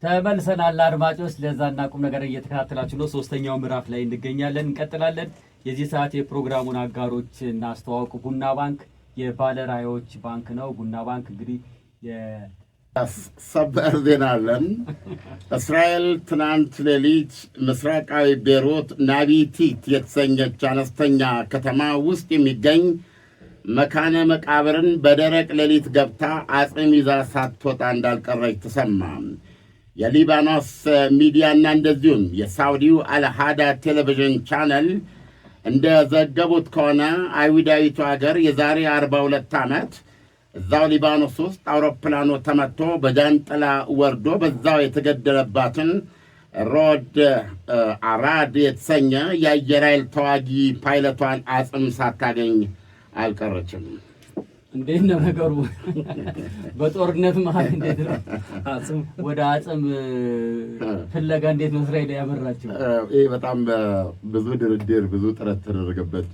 ተመልሰናል አድማጮች ለዛና ቁም ነገር እየተከታተላችሁ ነው። ሶስተኛው ምዕራፍ ላይ እንገኛለን። እንቀጥላለን። የዚህ ሰዓት የፕሮግራሙን አጋሮች እናስተዋውቅ። ቡና ባንክ የባለራዕዮች ባንክ ነው። ቡና ባንክ እንግዲህ ሰበር ዜና አለን። እስራኤል ትናንት ሌሊት ምስራቃዊ ቤይሩት ናቢቲት የተሰኘች አነስተኛ ከተማ ውስጥ የሚገኝ መካነ መቃብርን በደረቅ ሌሊት ገብታ አጽም ይዛ ሳትወጣ እንዳልቀረች ተሰማ። የሊባኖስ ሚዲያና እንደዚሁም የሳውዲው አልሃዳ ቴሌቪዥን ቻነል እንደዘገቡት ከሆነ አይሁዳዊቱ ሀገር የዛሬ 42 ዓመት እዛው ሊባኖስ ውስጥ አውሮፕላኑ ተመቶ በጃንጥላ ወርዶ በዛው የተገደለባትን ሮድ አራድ የተሰኘ የአየር ኃይል ተዋጊ ፓይለቷን አጽም ሳታገኝ አልቀረችም። እንዴት ነው ነገሩ? በጦርነት መሃል እንዴት ነው አጽም ወደ አጽም ፍለጋ እንዴት ነው እስራኤል ያመራችው? ይሄ በጣም ብዙ ድርድር ብዙ ጥረት ተደረገበት።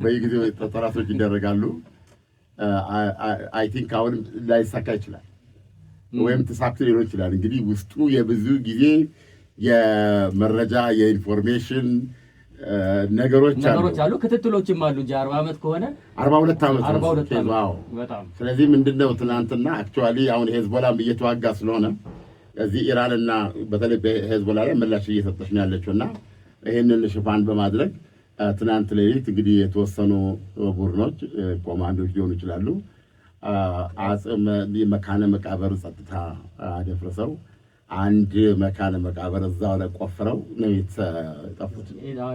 በየጊዜው ጥረቶች ይደረጋሉ። አይ ቲንክ አሁንም ላይሳካ ይችላል ወይም ተሳክቶ ሊሆን ይችላል። እንግዲህ ውስጡ የብዙ ጊዜ የመረጃ የኢንፎርሜሽን ነገሮች አሉ፣ ክትትሎችም አሉ እንጂ 40 ዓመት ከሆነ 42 ዓመት ነው። በጣም ስለዚህ ምንድነው ትናንትና አክቹአሊ አሁን ሄዝቦላም እየተዋጋ ስለሆነ እዚህ ኢራንና በተለይ በሄዝቦላ ላይ ምላሽ እየሰጠች ነው ያለችውና ይሄንን ሽፋን በማድረግ ትናንት ሌሊት እንግዲህ የተወሰኑ ቡድኖች ኮማንዶች ሊሆኑ ይችላሉ አጽም መካነ መቃብር ጸጥታ አደፍርሰው አንድ መካነ መቃብር እዛው ላይ ቆፍረው ነው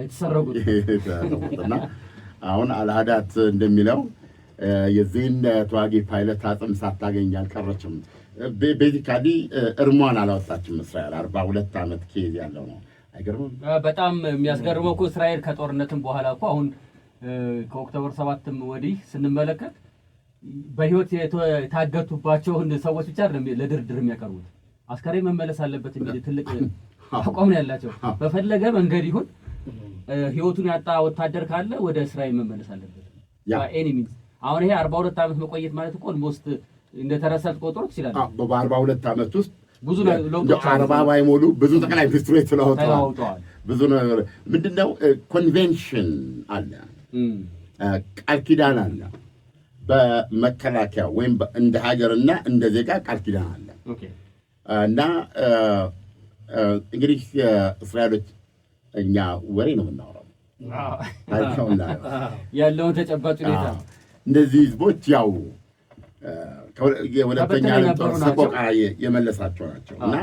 የተሰረጉትና አሁን አልሃዳት እንደሚለው የዚህን ተዋጊ ፓይለት አጽም ሳታገኝ አልቀረችም። ቤዚካሊ እርሟን አላወጣችም እስራኤል 42 ዓመት ኬዝ ያለው ነው። አይገርምም? በጣም የሚያስገርመው እኮ እስራኤል ከጦርነትም በኋላ እኮ አሁን ከኦክቶበር 7ም ወዲህ ስንመለከት በህይወት የታገቱባቸውን ሰዎች ብቻ አይደለም ለድርድር የሚያቀርቡት አስከሬን መመለስ አለበት የሚል ትልቅ አቋም ነው ያላቸው። በፈለገ መንገድ ይሁን ህይወቱን ያጣ ወታደር ካለ ወደ እስራኤል መመለስ አለበት ኤኒ ሚንስ። አሁን ይሄ 42 ዓመት መቆየት ማለት እኮ ኦልሞስት እንደተረሳት ቆጥሮ ይችላል። በ42 ዓመት ውስጥ ብዙ ለውጦች አርባ ባይሞሉ ብዙ ጠቅላይ ሚኒስትሮች ተለውጠዋል። ብዙ ነው። ምንድነው ኮንቬንሽን አለ፣ ቃል ኪዳን አለ በመከላከያ ወይም እንደ ሀገርና እንደ ዜጋ ቃል ኪዳን አለ። እና እንግዲህ እስራኤሎች እኛ ወሬ ነው የምናወራው ያለውን ተጨባጭ ሁኔታ እንደዚህ ህዝቦች ያው የሁለተኛ ዓለም ጦር ሰቆቃ የመለሳቸው ናቸው። እና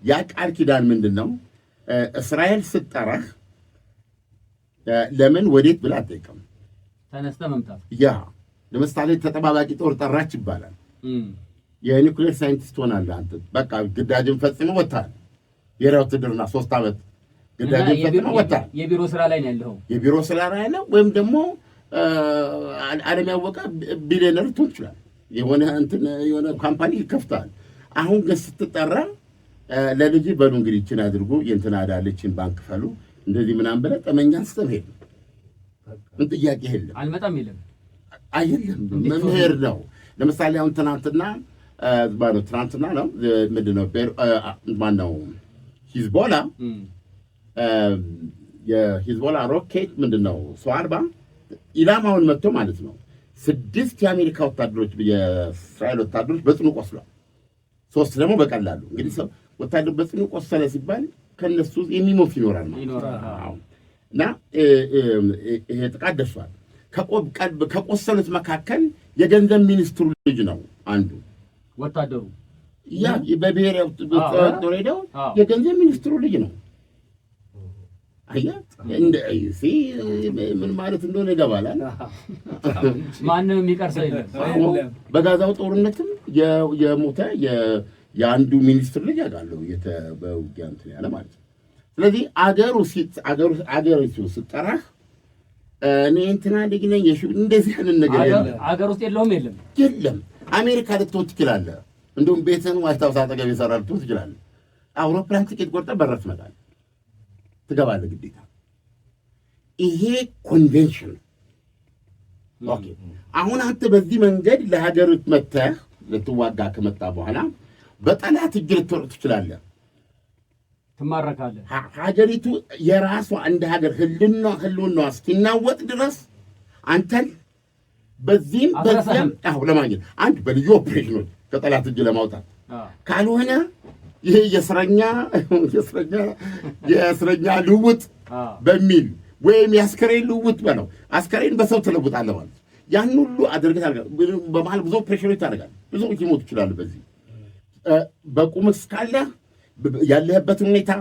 ያ ቃል ኪዳን ምንድን ነው? እስራኤል ስትጠራህ ለምን ወዴት ብላ አትጠይቅም። ተነስተ መምጣት ያ ለምሳሌ ተጠባባቂ ጦር ጠራች ይባላል። የኒውክሌር ሳይንቲስት ሆናለህ አንተ። በቃ ግዳጅን ፈጽመህ ወጥተሃል። ብሔራዊ ውትድርና 3 ዓመት ግዳጅን ፈጽመህ ወጥተሃል። የቢሮ ስራ ላይ ነው ያለው። የቢሮ ስራ ላይ ያለው ወይም ደግሞ ዓለም ያወቀ ቢሊዮነር ትሆን ይችላል። የሆነ ካምፓኒ ይከፍታል። አሁን ግን ስትጠራ ለልጅ በሉ እንግዲህ ይችን አድርጉ የእንትና አዳለችን ባንክ ፈሉ እንደዚህ ምናምን ብለህ ጠመንጃን ስተህ ሄድ ምን ጥያቄ የለም። አልመጣም የለም አይደለም መምህር ነው። ለምሳሌ አሁን ትናንትና ነው ምንድነው ማነው ሂዝቦላ የሂዝቦላ ሮኬት ምንድነው ሰው አልባ ኢላማውን መጥቶ ማለት ነው 6 የአሜሪካ ወታደሮች የእስራኤል ወታደሮች በጽኑ ቆስሏል። 3 ደግሞ በቀላሉ እንግዲህ ሰው ወታደር በጽኑ ቆሰለ ሲባል ከነሱ የሚሞት ይኖራል ማለት ነው። እና ይሄ ጥቃት ደርሷል። ከቆሰሉት መካከል የገንዘብ ሚኒስትሩ ልጅ ነው አንዱ ወታደሩ ያ በብሔራዊ ጦር ሄደው የገንዘብ ሚኒስትሩ ልጅ ነው። አያት እንደ አይሲ ምን ማለት እንደሆነ ይገባላል። ማንም የሚቀርሰው የለም። በጋዛው ጦርነትም የሞተ የአንዱ ሚኒስትር ልጅ ያጋለው በውጊያ እንትን ያለ ማለት ነው። ስለዚህ አገሩ ሲጠራህ እኔ እንትና ልጅ ነኝ እንደዚህ ያንን ነገር አገር ውስጥ የለም። አሜሪካ ልትሆን ትችላለህ። እንደውም ቤትህን ዋይት ሀውስ አጠገብ የሰራ ልትሆን ትችላለህ። አውሮፕላን ትኬት ቆርጠህ በረህ ትመጣለህ፣ ትገባለህ ግዴታ። ይሄ ኮንቬንሽን ኦኬ። አሁን አንተ በዚህ መንገድ ለሀገር መተህ ልትዋጋ ከመጣ በኋላ በጠላት እጅ ልትወርቅ ትችላለህ፣ ትማረካለህ። ሀገሪቱ የራሷ እንደ ሀገር ህልውናዋ እስኪናወጥ ድረስ አንተን በዚህም በዚያም ለማግኘት አንድ በልዩ ኦፕሬሽኖች ከጠላት እጅ ለማውጣት ካልሆነ ይሄ የእስረኛ ልውውጥ በሚል ወይም የአስከሬን ልውውጥ በለው አስከሬን በሰው ትለውጣለህ ማለት ያን ሁሉ አድርገህ ታደርጋለህ። በመሀል ብዙ ኦፕሬሽኖች ታደርጋለህ። ብዙዎች ሊሞቱ ይችላሉ። በዚህ በቁም እስካለ ያለህበትን ሁኔታ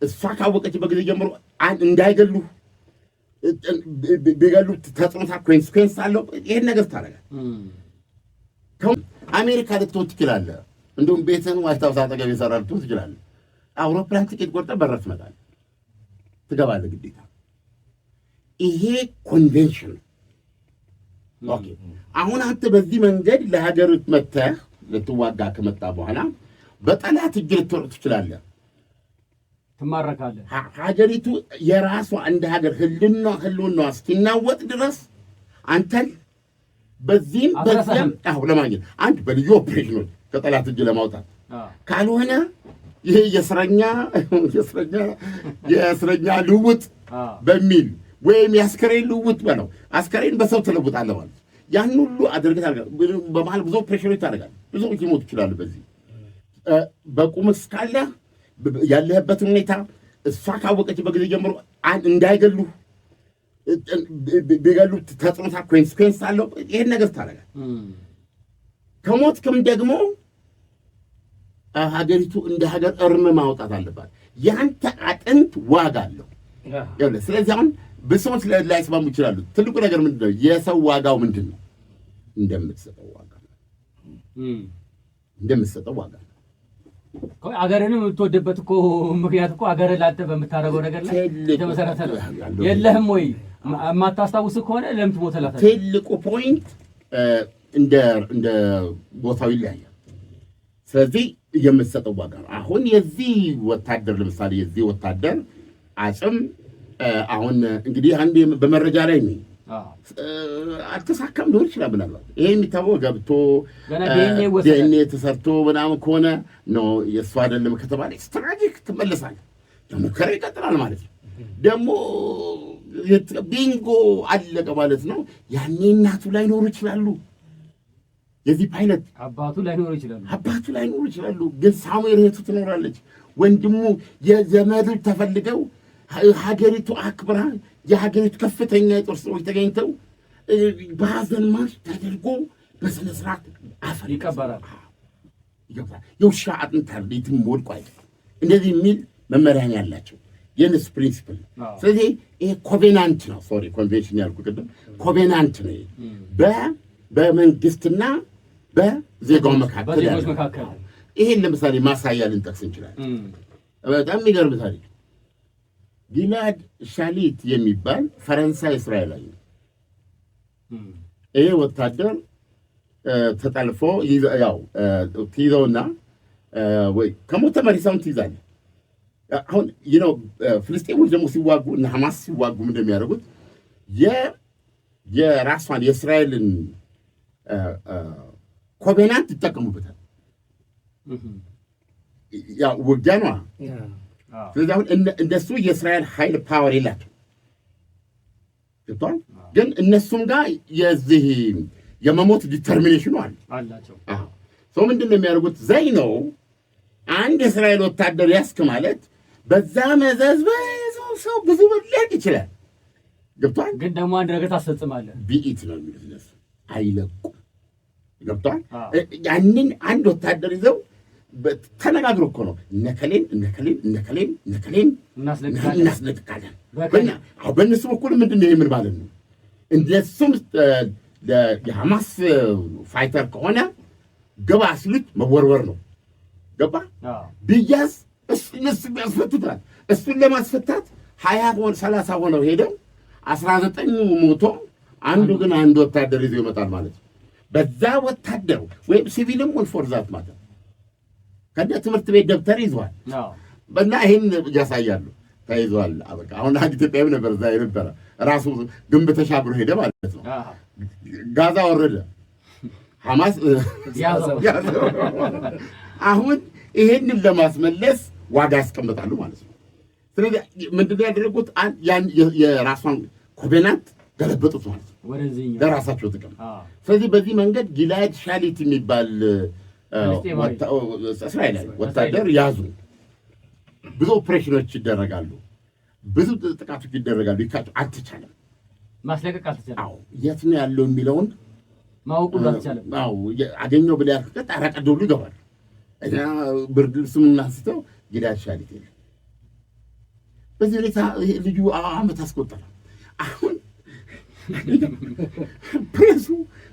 እሷ ካወቀችበት ጊዜ ጀምሮ እንዳይገሉህ ቢገሉ ተጽዕኖታ ኮንስኩዌንስ አለው። ይሄን ነገር ታደርጋለህ። አሜሪካ ልትወጥ ትችላለህ። እንዲሁም ቤትህን ዋይት ሀውስ አጠገብ የሰራ ልትወጥ ትችላለህ። አውሮፕላን ትኬት ቆርጠህ በረህ ትመጣለህ፣ ትገባለህ ግዴታ። ይሄ ኮንቬንሽን ኦኬ። አሁን አንተ በዚህ መንገድ ለሀገር መተህ ልትዋጋ ከመጣ በኋላ በጠላት እጅ ልትወርቅ ትችላለህ፣ ትማረካለህ። ሀገሪቱ የራሷ እንደ ሀገር ህልውናዋ እስኪናወጥ ድረስ አንተን በዚህም በዚያም ለማግኘት አንድ በልዩ ኦፕሬሽኖች ከጠላት እጅ ለማውጣት ካልሆነ ይሄ የእስረኛ ልውውጥ በሚል ወይም የአስከሬን ልውውጥ በለው አስከሬን በሰው ትለውጣለህ ማለት ያን ሁሉ አድርገህ ታደርጋለህ። በመሀል ብዙ ኦፕሬሽኖች ታደርጋለህ። ብዙዎች ሊሞቱ ይችላሉ። በዚህ በቁም እስካለ ያለህበትን ሁኔታ እሷ ካወቀችበት ጊዜ ጀምሮ እንዳይገሉህ ቢገሉ ተጽዕኖታ ኮንስኩዌንስ አለው። ይሄን ነገር ታደርጋለህ። ከሞትክም ደግሞ ሀገሪቱ እንደ ሀገር እርም ማውጣት አለባት። ያንተ አጥንት ዋጋ አለው። ስለዚህ አሁን ብዙዎች ላይስማሙ ይችላሉ። ትልቁ ነገር ምንድን ነው? የሰው ዋጋው ምንድን ነው? እንደምትሰጠው ዋጋ ነው። አገርንም የምትወድበት እኮ ምክንያት እኮ አገርህ ላንተ በምታደርገው ነገር ላይ የተመሰረተ ነው። የለህም ወይ የማታስታውስ ከሆነ ለምን ትሞተላታለህ? ትልቁ ፖይንት እንደ ቦታው ይለያያል። ስለዚህ የምትሰጠው ዋጋ ነው። አሁን የዚህ ወታደር ለምሳሌ የዚህ ወታደር አጽም አሁን እንግዲህ አንድ በመረጃ ላይ ነው አልተሳካም ሊሆን ይችላል። ምናልባት ይሄ የሚታወቅ ገብቶ ዲኤንኤ ተሰርቶ ምናምን ከሆነ ነው የእሱ አይደለም ከተባለ ስትራቴጂክ ትመለሳለህ። ሙከራ ይቀጥላል ማለት ነው። ደግሞ ቢንጎ አለቀ ማለት ነው። ያኔ እናቱ ላይኖሩ ይችላሉ። የዚህ ፓይለት አባቱ ላይኖሩ ይችላሉ። ግን ሳሙኤል እህቱ ትኖራለች። ወንድሙ የዘመዱ ተፈልገው ሀገሪቱ አክብራ የሀገሪቱ ከፍተኛ የጦር ሰዎች ተገኝተው በሀዘን ማርሽ ተደርጎ በስነ ስርዓት አፈር ይቀበራል። የውሻ አጥንት አለ የትም ወድቆ አይደለም። እንደዚህ የሚል መመሪያ ያላቸው የነሱ ፕሪንሲፕል። ስለዚህ ይሄ ኮቬናንት ነው። ሶሪ ኮንቬንሽን ያልኩ ቅድም ኮቬናንት ነው። በመንግስትና በዜጋው መካከል ይሄን ለምሳሌ ማሳያ ልንጠቅስ እንችላለን። በጣም የሚገርም ታሪክ ጊላድ ሻሊት የሚባል ፈረንሳይ እስራኤላዊ ነው። ይሄ ወታደር ተጠልፎ ትይዘውና ወይ ከሞተ መሪሳውን ትይዛለህ። አሁን ፍልስጤሞች ደግሞ ሲዋጉ እና ሐማስ ሲዋጉ እንደሚያደርጉት የራሷን የእስራኤልን ኮቬናንት ይጠቀሙበታል። ውጊያ ነዋ። ስለዚህ አሁን እንደሱ የእስራኤል ኃይል ፓወር የላቸው ገብቷል። ግን እነሱም ጋር የዚህ የመሞት ዲተርሚኔሽኑ አላቸው። ሰው ምንድን ነው የሚያደርጉት? ዘይ ነው አንድ የእስራኤል ወታደር ያስክ ማለት በዛ መዘዝ ሰው ብዙ መለቅ ይችላል። ገብቷል። ግን ደግሞ አንድ ነገር ታስፈጽማለህ። ቢኢት ነው የሚሉት እነሱ አይለቁም። ገብቷል። ያንን አንድ ወታደር ይዘው ተነጋግሮ እኮ ነው እነከሌን እናስለቅቃለን። በእነሱ በኩል ምንድን ነው ምን ማለት ነው? እንደሱም የሐማስ ፋይተር ከሆነ ገባ ሲሉት መወርወር ነው። ገባ ቢያዝ እነሱ ያስፈቱታል። እሱን ለማስፈታት 30 ሆነው ሄደው 19 ሞቶ አንድ ወታደር ይዞ ይመጣል ማለት ነው። በዛ ወታደር ወይም ሲቪልም ወልፎርዛት ማለት ከደ ትምህርት ቤት ደብተር ይዟል እና ይህን ያሳያሉ። ተይዟል። በቃ አሁን አንድ ኢትዮጵያዊ ነበር እዛ የነበረ ራሱ ግንብ ተሻግሮ ሄደ ማለት ነው። ጋዛ ወረደ፣ ሐማስ ያዘው። አሁን ይሄንን ለማስመለስ ዋጋ ያስቀምጣሉ ማለት ነው። ስለዚህ ምንድን ነው ያደረጉት? ያን የራሷን ኮቬናንት ገለበጡት ማለት ነው ለራሳቸው ጥቅም። ስለዚህ በዚህ መንገድ ጊልዓድ ሻሊት የሚባል እስራኤላዊ ወታደር ያዙ። ብዙ ኦፕሬሽኖች ይደረጋሉ፣ ብዙ ጥቃቶች ይደረጋሉ። አልተቻለም፣ ማስለቀቅ አልተቻለም። የት ነው ያለው የሚለውን ማወቁ አልተቻለም። አገኘው ብለህ ያልክበት አራቀደው ይገባል እና ብርድ ልብሱን አንስተው ጊልዓድ ሻሊት የለም። በዚህ ሁኔታ ልጁ ዓመት አስቆጠረ። አሁን ፕሬሱ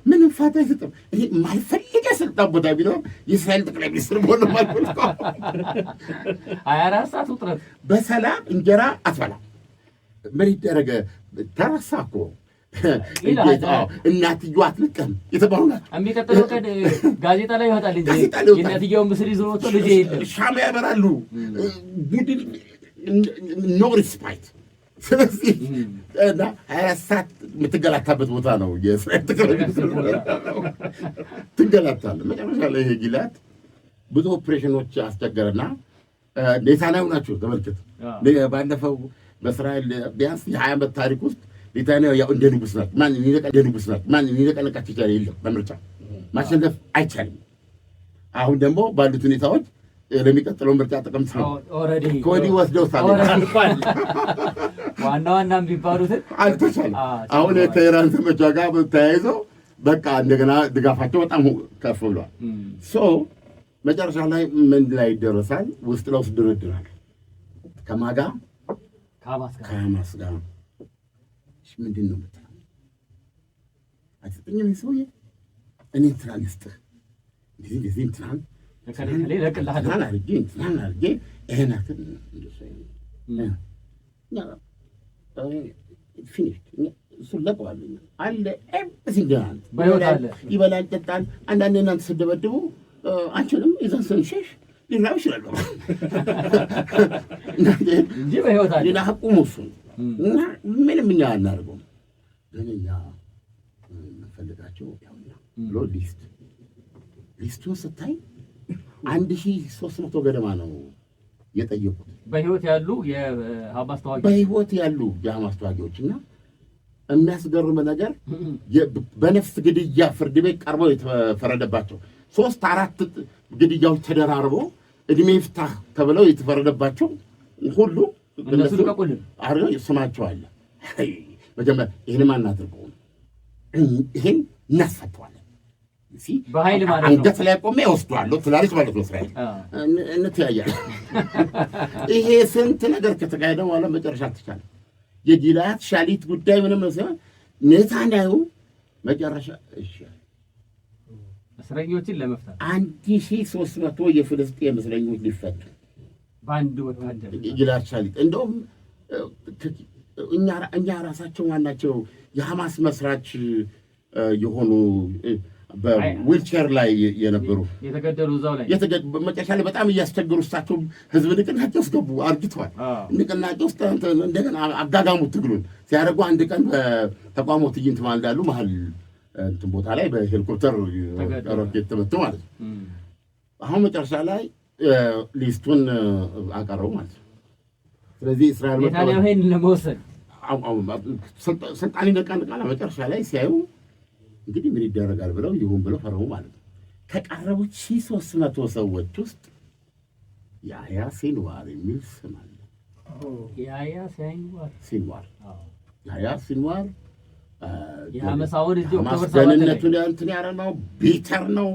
ምንም ፋታ አይሰጥም። እኔ ማልፈልግ የስልጣን ቦታ ቢኖር የእስራኤል ጠቅላይ ሚኒስትር መሆን ማልፈልግ 24 ሰዓት ውጥረት በሰላም እንጀራ አትበላም። ምን ይደረገ? ተረሳ እኮ እናትየዋ አትልቀም የተባሉ ናቸው። የሚቀጥለው ቀን ጋዜጣ ላይ ይወጣል እንጂ የእናትየውን ምስል ይዞ ወጥቶ ልጄ የለም ሻማ ያበራሉ። ቡድን ኖ ሪስፓይት። ስለዚህ 24 ሰዓት የምትገላታበት ቦታ ነው የእስራኤል ትገላታለህ። መጨረሻ ላይ ይሄ ጊልዓድ ብዙ ኦፕሬሽኖች አስቸገረና ኔታንያሁ ናቸው። ተመልከት፣ ባለፈው በእስራኤል ቢያንስ የ20 ዓመት ታሪክ ውስጥ ኔታንያሁ ያው እንደ ንጉሥ ናት። ማን ሊነቀንቃቸው ይቻል የለም። በምርጫ ማሸነፍ አይቻልም። አሁን ደግሞ ባሉት ሁኔታዎች ለሚቀጥለው ምርጫ ጥቅምት ነው ከወዲህ ወስደውታል። ዋና ዋና የሚባሉትን አልተቻለም። አሁን ከኢራን ዘመቻ ጋር ተያይዞ በቃ እንደገና ድጋፋቸው በጣም ከፍ ብሏል። መጨረሻ ላይ ምን ላይ ይደረሳል? ውስጥ ለውስጥ ድርድራል። ከማጋ ከሐማስ ጋር ምንድን ነው የምትለው? አይሰጠኝም ሰውዬ። እኔ እንትናን ልስጥህ እንደዚህ እንትናን አድርጌ ይሄናትን እሱን ለቀዋለሁ አለ ይበላል፣ ይጠጣል። አንዳንዴ እናንተ ስደበድቡ አንችልም ይዘን ስንሸሽ ሊራብ ይችላል ሌላ ሐቁም እሱ እና ምንም እኛ አናደርገውም። ግን እኛ የምንፈልጋቸው ብሎ ሊስቱን ስታይ 1300 ገደማ ነው የጠየቁት በህይወት ያሉ የሐማስ ተዋጊዎች እና የሚያስገርም ነገር በነፍስ ግድያ ፍርድ ቤት ቀርበው የተፈረደባቸው 3-4 ግድያዎች ተደራርበው እድሜ ይፍታህ ተብለው የተፈረደባቸው ሁሉ እነሱ ልቀቁልን ስማቸው አለ። መጀመሪያ ይህንም አናደርገውም፣ ይህን እናስፈተዋለን። በኃይል ማለት ነው። አንገት ላይ ቆሜ እወስደዋለሁ ትላለች ማለት ነው እስራኤል። እንተያያለን። ይሄ ስንት ነገር ከተካሄደ በኋላ መጨረሻ አልተቻለም። የጊልዓድ ሻሊት ጉዳይ ምንም ነው ሳይሆን ኔታንያሁ መጨረሻ እስረኞችን ለመፍታት 1300 የፍልስጤም እስረኞች ሊፈቱ በአንድ ወታደር ጊልዓድ ሻሊት። እንደውም እኛ ራሳቸው ማናቸው የሐማስ መስራች የሆኑ በዊልቸር ላይ የነበሩ የተገደሉ እዛው ላይ መጨረሻ ላይ በጣም እያስቸገሩ እሳቸው ህዝብ ንቅናቄ ውስጥ ገቡ፣ አርግተዋል። ንቅናቄ ውስጥ እንደገና አጋጋሙት ትግሉን ሲያደርጉ አንድ ቀን በተቋሞ ትዕይንት ማልዳሉ መሀል እንትን ቦታ ላይ በሄሊኮፕተር ሮኬት ተመቱ ማለት ነው። አሁን መጨረሻ ላይ ሊስቱን አቀረቡ ማለት ነው። ስለዚህ እስራኤል ኔታንያሁን ለመውሰድ ስልጣን ይነቃንቃል። መጨረሻ ላይ ሲያዩ እንግዲህ ምን ይደረጋል ብለው ይሁን ብለው ፈረሙ ማለት ነው። ከቀረቡት 1300 ሰዎች ውስጥ ያህያ ሲንዋር የሚል ስም አለ። ያህያ ሲንዋር የሐማሳውን እዚህ ኦክቶበር 7 ደህንነቱን እንትን ያረ ነው፣ ቢተር ነው፣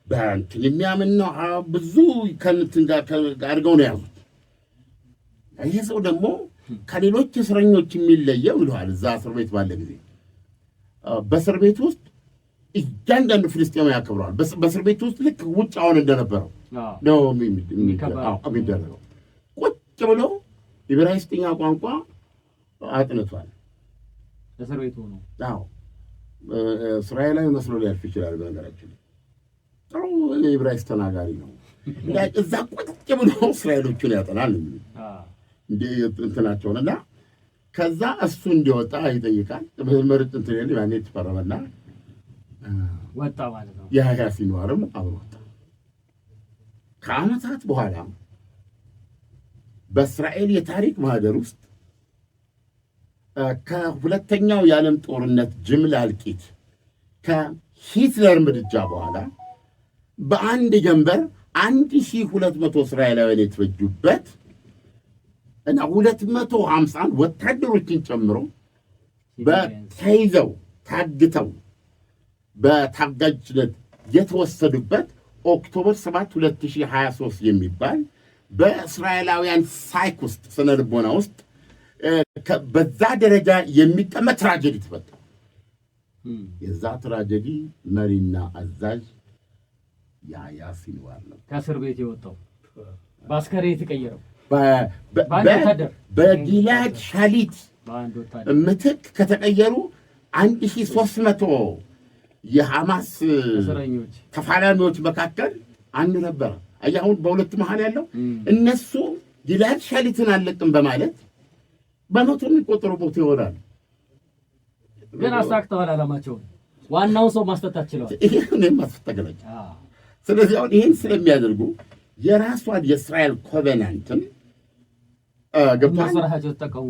በእንትን የሚያምን ነው። ብዙ ከእንትን ጋር አድርገው ነው ያዙት። ይሄ ሰው ደግሞ ከሌሎች እስረኞች የሚለየው ይለዋል እዛ እስር ቤት ባለ ጊዜ በእስር ቤት ውስጥ እያንዳንዱ ፍልስጤማዊ ያከብረዋል። በእስር ቤት ውስጥ ልክ ውጭ አሁን እንደነበረው ነው የሚደረገው። ቁጭ ብሎ ዕብራይስጥኛ ቋንቋ አጥንቷል እስር ቤቱ ነው። እስራኤላዊ መስሎ ሊያልፍ ይችላል። በነገራችን ጥሩ የዕብራይስጥ ተናጋሪ ነው። እዛ ቁጭ ብሎ እስራኤሎቹን ያጠናል እንደ እንትናቸውንና ከዛ እሱ እንዲወጣ ይጠይቃል። ምርጥ እንትን ያለ ያኔ ተፈረመና ወጣ ማለት ነው። ያህያ ሲንዋርም አብሮ ወጣ። ከዓመታት በኋላ በእስራኤል የታሪክ ማህደር ውስጥ ከሁለተኛው የዓለም ጦርነት ጅምላ እልቂት ከሂትለር ምድጃ በኋላ በአንድ ጀንበር 1200 እስራኤላውያን የተፈጁበት እና 250 ወታደሮችን ጨምሮ ተይዘው ታግተው በታጋጅነት የተወሰዱበት ኦክቶበር 7 2023 የሚባል በእስራኤላውያን ሳይክ ውስጥ ስነ ልቦና ውስጥ በዛ ደረጃ የሚቀመጥ ትራጀዲ ተፈጠረ። የዛ ትራጀዲ መሪና አዛዥ ያህያ ሲንዋር ነው። ከእስር ቤት የወጣው በአስከሬ የተቀየረው በጊላድ ሻሊት ምትክ ከተቀየሩ 1300 የሐማስ ተፋላሚዎች መካከል አንዱ ነበረ። አሁን በሁለቱ መሃል ያለው እነሱ ጊላድ ሻሊትን አለቅም በማለት በመቶ የሚቆጠሩ ቦታ ይሆናል። ግን አሳክተዋል ዓላማቸውን። ዋናውን ሰው ማስፈታት ችለዋል። ይሄን ማስፈታገላች። ስለዚህ አሁን ይሄን ስለሚያደርጉ የራሷን የእስራኤል ኮቬናንትን ገባራቸው ተጠቀሙ።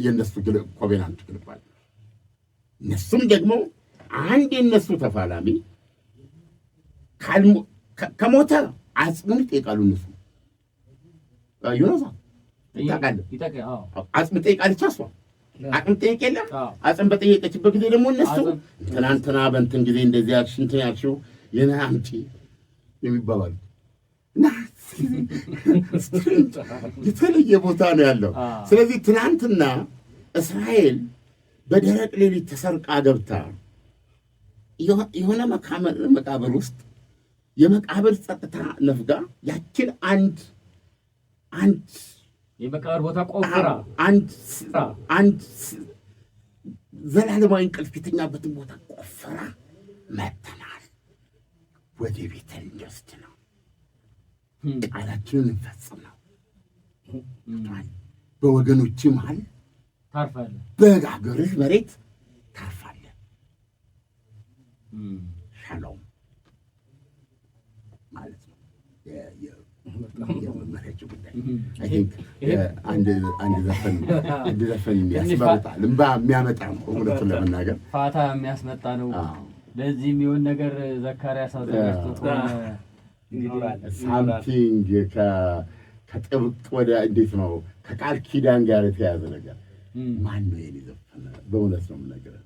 የነሱ ኮቬናንት ግልባል። እነሱም ደግሞ አንድ የነሱ ተፋላሚ ከሞተ አጽሙን ይጠይቃሉ። እነሱ ዩኖዛ አጽም ጠይቃለች። እሷ አቅም ጠይቅ የለም። አጽም በጠየቀችበት ጊዜ ደግሞ እነሱ ትናንትና በእንትን ጊዜ እንደዚህ ያልሽ እንትን ያልሽው የኔ አምጪ የሚባባሉ እና የተለየ ቦታ ነው ያለው። ስለዚህ ትናንትና እስራኤል በደረቅ ሌሊት ተሰርቃ ገብታ የሆነ መቃብር ውስጥ የመቃብር ጸጥታ ነፍጋ ያችን አንድ የመቃብር ቦታ ቆፍራ አንድ ዘላለማዊ እንቅልፍ የተኛበትን ቦታ ቆፍራ መተናል። ወደ ቤተል እንወስድ ነው። ቃላችንን እንፈጽም ነው። በወገኖች መሃል ታርፋለህ፣ በአገርህ መሬት ታርፋለህ። ሻሎም ማለት ነው የመመሪያቸው ጉዳይ። አንድ ዘፈን ያስባታል፣ እምባ የሚያመጣ ነው። እውነቱን ለመናገር ፋታ የሚያስመጣ ነው። ለዚህ የሚሆን ነገር ዘካርያስ አዘጋጅቶ ሳምቲንግ ከጥብቅ ወደ እንዴት ነው ከቃል ኪዳን ጋር የተያዘ ነገር ማን ነው የኔ ዘፈነ? በእውነት ነው የምነግርህ።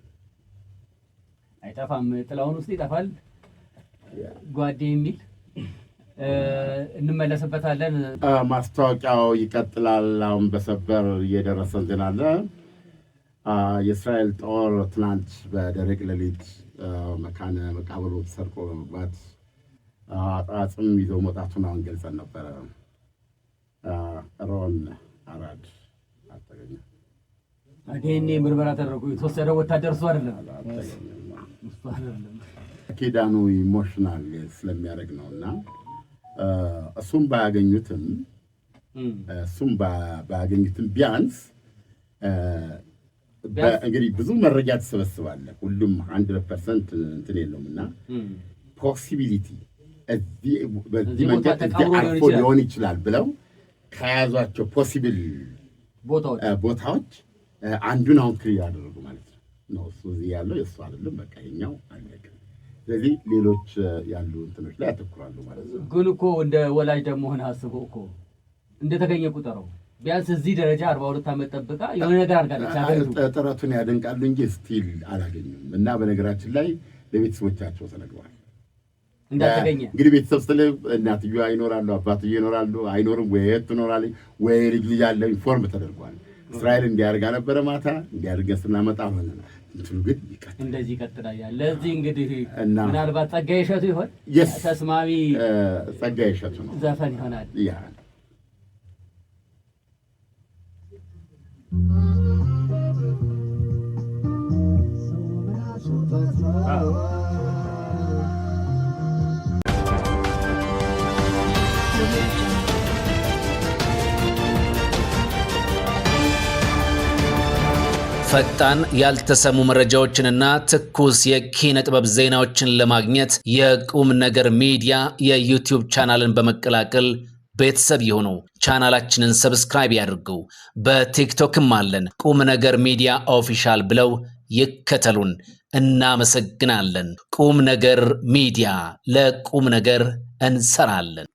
አይጠፋም፣ ጥላውን ውስጥ ይጠፋል ጓዴ የሚል እንመለስበታለን። ማስታወቂያው ይቀጥላል። አሁን በሰበር እየደረሰን ዜና አለ። የእስራኤል ጦር ትናንት በደረቅ ሌሊት መካነ መቃብሩ ተሰርቆ በመግባት አጽም ይዘው መውጣቱን አሁን ገልጸን ነበረ። ሮን አራድ አልተገኘ። ዲኤንኤ ምርመራ ተደረጉ። የተወሰደ ወታደር እሱ አይደለም። ኪዳኑ ኢሞሽናል ስለሚያደርግ ነው እና እሱም ባያገኙትም ቢያንስ እንግዲህ ብዙ መረጃ ትሰበስባለህ። ሁሉም 100% እንትን የለውም እና ፖሲቢሊቲ በዚህ መንገድ አልፎ ሊሆን ይችላል ብለው ከያዟቸው ፖሲብል ቦታዎች አንዱን አሁን ክሊር ያደረጉ ማለት ነው። እሱ እዚህ ያለው የእሱ አይደለም፣ በቃ የኛው አለቀ። ስለዚህ ሌሎች ያሉ እንትኖች ላይ ያተኩራሉ ማለት ነው። ግን እኮ እንደ ወላጅ ደግሞ ሆነ አስበው እኮ እንደተገኘ ቁጠረው። ቢያንስ እዚህ ደረጃ 42 ዓመት ጠብቃ የሆነ ነገር አድርጋለች። ጥረቱን ያደንቃሉ እንጂ ስቲል አላገኙም። እና በነገራችን ላይ ለቤተሰቦቻቸው ተነግሯል እንዳተገኘ። እንግዲህ ቤተሰብ ስለ እናትየዋ ይኖራሉ፣ አባትየው ይኖራሉ፣ አይኖርም ወይ ትኖራለች ወይ ልጅ ያለ ኢንፎርም ተደርጓል። እስራኤል እንዲያርጋ ነበረ ማታ እንዲያርገን ስናመጣ ሆነ እንትኑ ግን እንደዚህ ይቀጥላል። ለዚህ እንግዲህ ምናልባት ጸጋዬ እሸቱ ይሆን ተስማሚ ጸጋዬ እሸቱ ነው ዘፈን ይሆናል። ያ ፈጣን ያልተሰሙ መረጃዎችንና ትኩስ የኪነ ጥበብ ዜናዎችን ለማግኘት የቁም ነገር ሚዲያ የዩቲዩብ ቻናልን በመቀላቀል ቤተሰብ ይሁኑ። ቻናላችንን ሰብስክራይብ ያድርጉ። በቲክቶክም አለን። ቁም ነገር ሚዲያ ኦፊሻል ብለው ይከተሉን። እናመሰግናለን። ቁም ነገር ሚዲያ፣ ለቁም ነገር እንሰራለን።